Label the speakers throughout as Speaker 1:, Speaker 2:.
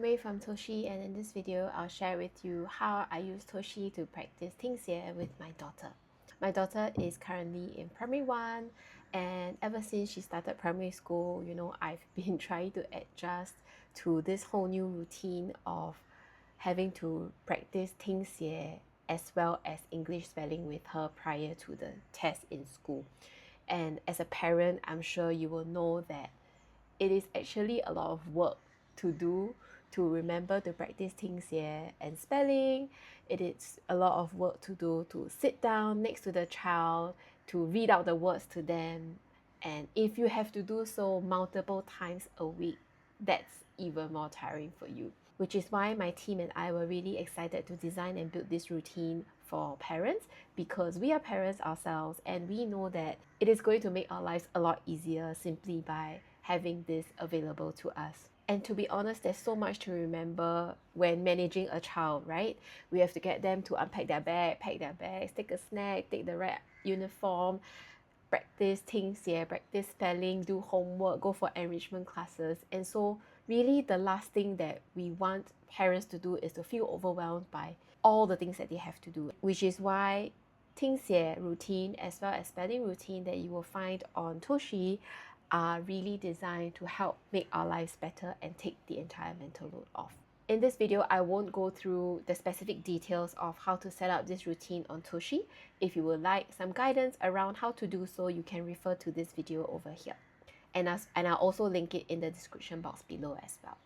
Speaker 1: Wei from Toshi, and in this video I'll share with you how I use Toshi to practice Ting Xie with my daughter. My daughter is currently in primary 1, and ever since she started primary school, I've been trying to adjust to this whole new routine of having to practice Ting Xie as well as English spelling with her prior to the test in school. And as a parent, I'm sure you will know that it is actually a lot of work to do to remember to practice Ting Xie and spelling. It is a lot of work to do to sit down next to the child, to read out the words to them. And if you have to do so multiple times a week, that's even more tiring for you. Which is why my team and I were really excited to design and build this routine for parents, because we are parents ourselves and we know that it is going to make our lives a lot easier simply by having this available to us. And to be honest, there's so much to remember when managing a child, right? We have to get them to unpack their bag, pack their bags, take a snack, take the right uniform, practice Ting Xie, practice spelling, do homework, go for enrichment classes. And so really the last thing that we want parents to do is to feel overwhelmed by all the things that they have to do, which is why Ting Xie routine as well as spelling routine that you will find on Toshi are really designed to help make our lives better and take the entire mental load off. In this video, I won't go through the specific details of how to set up this routine on Toshi. If you would like some guidance around how to do so, you can refer to this video over here. And I'll also link it in the description box below as well.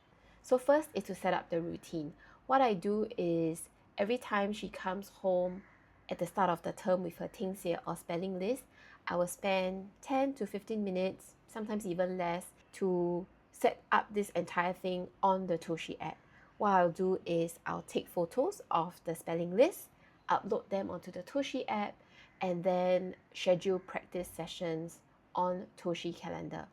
Speaker 1: So first is to set up the routine. What I do is every time she comes home at the start of the term with her Ting Xie or spelling list, I will spend 10 to 15 minutes, sometimes even less, to set up this entire thing on the Toshi app. What I'll do is I'll take photos of the spelling list, upload them onto the Toshi app, and then schedule practice sessions on Toshi calendar.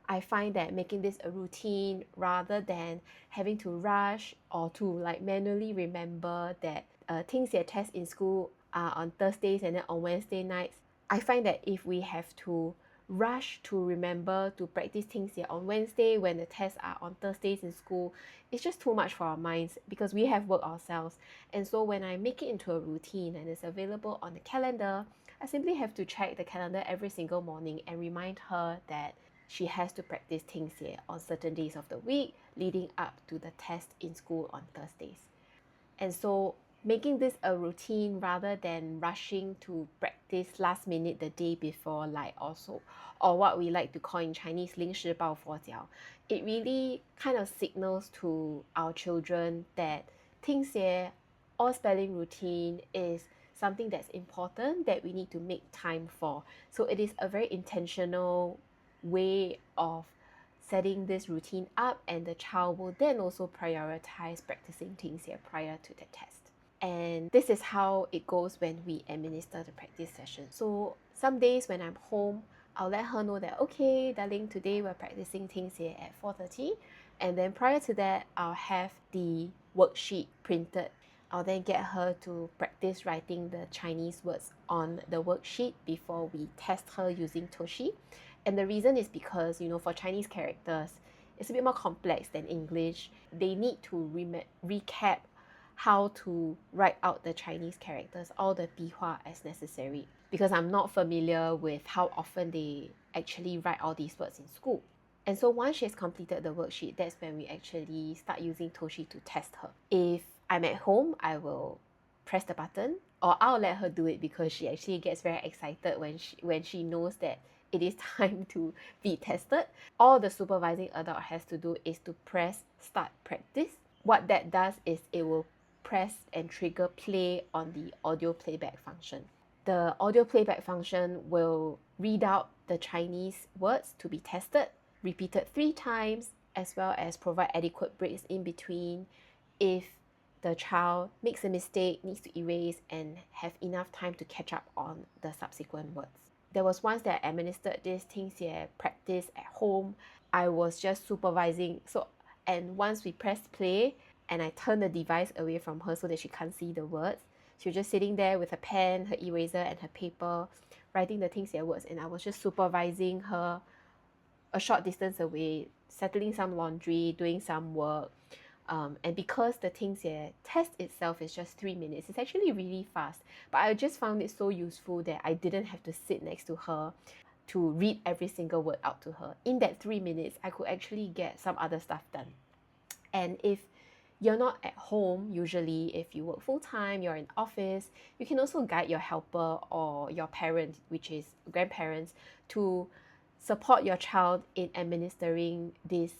Speaker 1: I find that making this a routine rather than having to rush or to manually remember that Ting Xie tests in school are on Thursdays and then on Wednesday nights, I find that if we have to rush to remember to practice Ting Xie on Wednesday when the tests are on Thursdays in school, it's just too much for our minds because we have work ourselves. And so when I make it into a routine and it's available on the calendar, I simply have to check the calendar every single morning and remind her that she has to practice Ting Xie on certain days of the week leading up to the test in school on Thursdays. And so making this a routine rather than rushing to practice last minute the day before, or what we like to call in Chinese 临时抱佛脚, it really kind of signals to our children that Ting Xie or spelling routine is something that's important that we need to make time for. So it is a very intentional way of setting this routine up, and the child will then also prioritize practicing Ting Xie prior to the test. And this is how it goes when we administer the practice session. So some days when I'm home, I'll let her know that, okay, darling, today we're practicing Ting Xie at 4:30. And then prior to that, I'll have the worksheet printed. I'll then get her to practice writing the Chinese words on the worksheet before we test her using Toshi. And the reason is because, for Chinese characters, it's a bit more complex than English. They need to recap how to write out the Chinese characters, all the bihua as necessary, because I'm not familiar with how often they actually write all these words in school. And so once she's completed the worksheet, that's when we actually start using Toshi to test her. If I'm at home, I will press the button, or I'll let her do it because she actually gets very excited when she knows that it is time to be tested. All the supervising adult has to do is to press start practice. What that does is it will press and trigger play on the audio playback function. The audio playback function will read out the Chinese words to be tested, repeated 3 times, as well as provide adequate breaks in between if the child makes a mistake, needs to erase, and have enough time to catch up on the subsequent words. There was once that I administered this Ting Xie practice at home. I was just supervising. And once we pressed play and I turned the device away from her so that she can't see the words, she was just sitting there with a pen, her eraser, and her paper, writing the Ting Xie words, and I was just supervising her a short distance away, settling some laundry, doing some work, And because the Ting Xie test itself is just 3 minutes, it's actually really fast. But I just found it so useful that I didn't have to sit next to her to read every single word out to her. In that 3 minutes, I could actually get some other stuff done. And if you're not at home, usually if you work full-time, you're in office, you can also guide your helper or your parent, which is grandparents, to support your child in administering this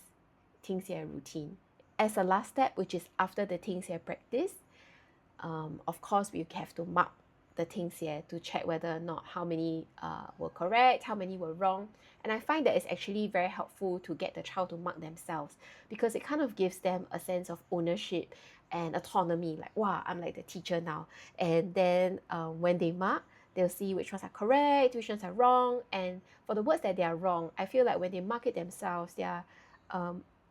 Speaker 1: Ting Xie routine. As a last step, which is after the Ting Xie practice, of course, we have to mark the Ting Xie to check whether or not how many were correct, how many were wrong. And I find that it's actually very helpful to get the child to mark themselves, because it kind of gives them a sense of ownership and autonomy, like, wow, I'm like the teacher now. And then when they mark, they'll see which ones are correct, which ones are wrong. And for the words that they are wrong, I feel like when they mark it themselves, they are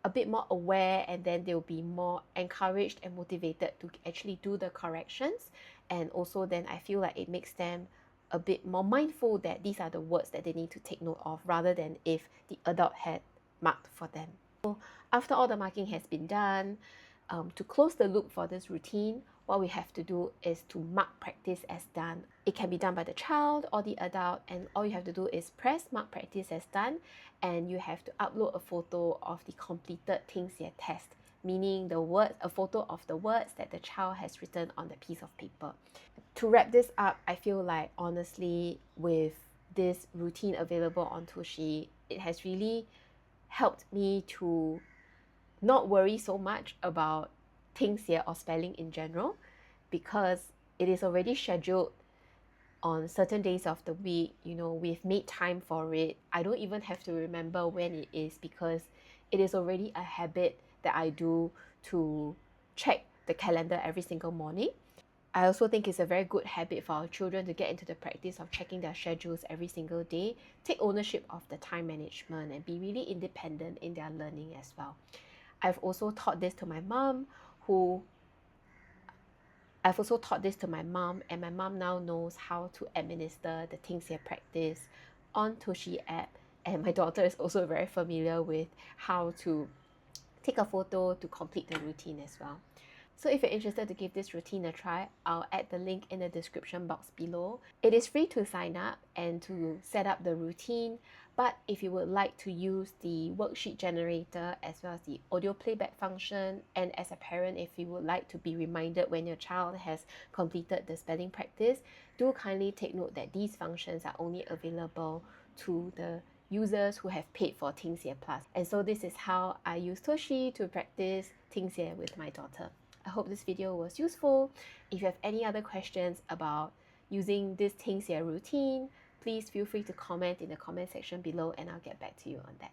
Speaker 1: a bit more aware, and then they'll be more encouraged and motivated to actually do the corrections. And also then I feel like it makes them a bit more mindful that these are the words that they need to take note of, rather than if the adult had marked for them. So after all the marking has been done, to close the loop for this routine, what we have to do is to mark practice as done. It can be done by the child or the adult, and all you have to do is press mark practice as done, and you have to upload a photo of the completed Ting Xie test, meaning a photo of the words that the child has written on the piece of paper. To wrap this up, I feel like honestly, with this routine available on Toshi, it has really helped me to not worry so much about Ting Xie or spelling in general, because it is already scheduled on certain days of the week. We've made time for it. I don't even have to remember when it is, because it is already a habit that I do to check the calendar every single morning. I also think it's a very good habit for our children to get into the practice of checking their schedules every single day, take ownership of the time management, and be really independent in their learning as well. I've also taught this to my mom, and my mom now knows how to administer the Ting Xie practice on Toshi app. And my daughter is also very familiar with how to take a photo to complete the routine as well. So if you're interested to give this routine a try, I'll add the link in the description box below. It is free to sign up and to set up the routine, but if you would like to use the worksheet generator as well as the audio playback function, and as a parent, if you would like to be reminded when your child has completed the spelling practice, do kindly take note that these functions are only available to the users who have paid for Ting Xie Plus. And so this is how I use Toshi to practice Ting Xie with my daughter. I hope this video was useful. If you have any other questions about using this Ting Xie routine, please feel free to comment in the comment section below, and I'll get back to you on that.